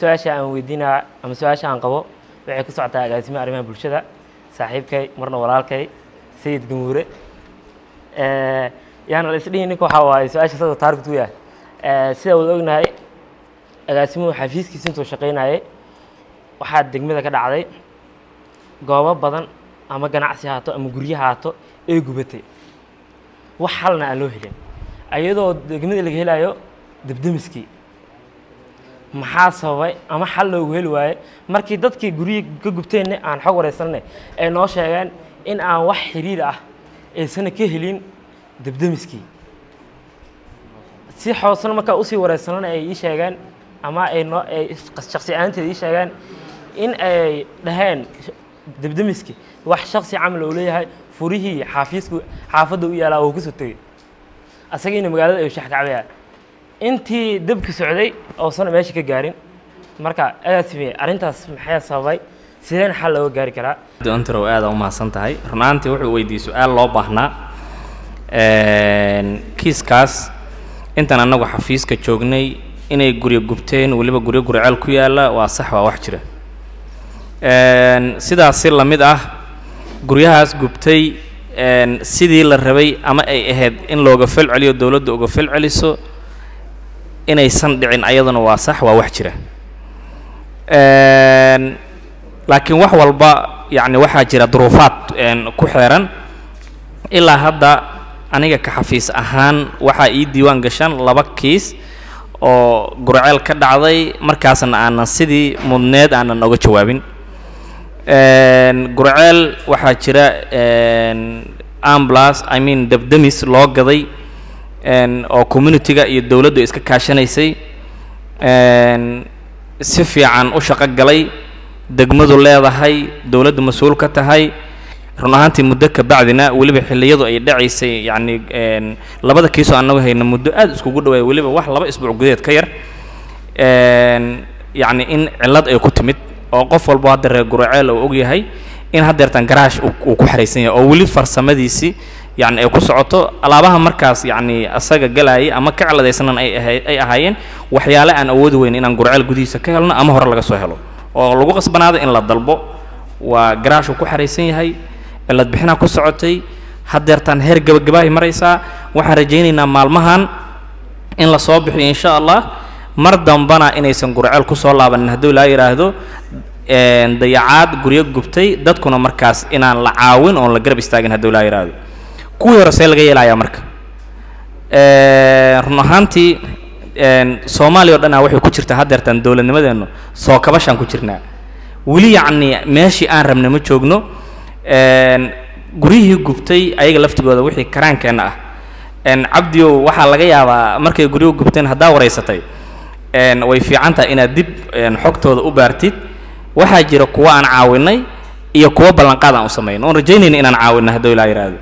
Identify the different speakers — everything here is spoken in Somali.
Speaker 1: سؤال عن ويدينا أما سؤال عن قبو وعكس عطاء لازم أرمي بالشدة صاحبك مرنا ورالك سيد جمهوري يعني الإسلام نكو حواي سؤال صدق تعرف توياه سيدا وذوقنا هاي لازم حفيز كيسين توشقين هاي واحد دقمة كده عادي جواب بدن أما جناعسي هاتو أما جريه هاتو إيه جبتي وحلنا ألوهلين أيضا دقمة اللي هلا يو دبدمسكي محاسبة أما حل وهلواي مركي دتك جريه جبتين عن حوار السنة إنه شيئا إن عن وحريرة السنة كهلين دبدمسكي si xoosan marka u sii wareysana ay sheegan ama ay shakhsi ahaanteed ay sheegan in ay dhahaan dibdimiski wax shakhsi amal oo leeyahay furihii xafiisku xaafada u yaala oo ku soo tagay asagina magaalada ay shax kacbaya intii dibka socday oo san meesha ka gaarin marka aasifay arintaas maxay sababay sideen xal loo gaari karaa
Speaker 2: doontarow aad u maasan tahay runaantii wuxuu weydiiyay su'aal loo baahnaa kiiskaas intan anagu xafiiska joognay inay guriga gubteen waliba guriga gurceel ku yaala waa sax waa wax jira sidaas la mid ah guriyahaas gubtay sidii la rabay ama ay ahayd in looga fal celiyo dawladda uga fal celiso inay san dhicin ayaduna waa sax waa wax jira laakiin wax walba yani waxa jira duruufaad ku xeeran ilaa hadda aniga ka xafiis ahaan waxa ii diiwaan gashan 2 kiis oo gurceel ka dhacday markaasna aan sidii mudneed aan uga jawaabin gurceel waxa jira ambulance dabdamis loo gaday oo community-ga iyo dawladdu iska kaashanaysay si fiican u shaqo galay degmadu leedahay dawladdu mas'uul ka tahay runaantii muddo ka bacdina waliba xilliyadu ay dhacaysay yani labada kiiso anagu hayna muddo aad isku dhawaay waliba wax 2 isbuuc gudeed ka yar yani in cilad ay ku timid oo qof walba hadda reer gurceel oo og yahay in hadeertan garaash uu ku xareysan yahay oo wali farsamadiisi yani ay ku socoto alaabaha markaas yani asaga galay ama ka ciladaysan ay ahaayeen waxyaalo aan awood weyn inaan gurceel gudiisa ka helno ama hore laga soo helo oo lagu qasbanaado in la dalbo waa garaash uu ku xareysan yahay la bixina ku socotay hadeertan heer gabagabay maraysa waxaan rajaynaynaa maalmahan in la soo bixiyo insha Allah mar dambana inaysan gurceel ku soo laaban haduu la yiraahdo dayacaad guriga gubtay dadkuna markaas inaan la caawin oo la garab istaagin haduu la yiraahdo kuwii hore see laga yeelaya marka run ahaantii Soomaaliya oo dhan waxay ku jirtaa hadeertan dawladnimadeenu soo kabashan ku jirnaa wali yani meeshii aan rabnay ma joogno gurihii gubtay ayaga laftigooda wixii karaankeenna ah cabdiyo waxa laga yaabaa markay guriga gubteen hadaa wareysatay way fiican tahay inaad dib xogtooda u baartid waxa jira kuwa aan caawinay iyo kuwa ballan qaad aan u sameeyno oo rajaynayna inaan caawinno hadoo ilaa yiraahdo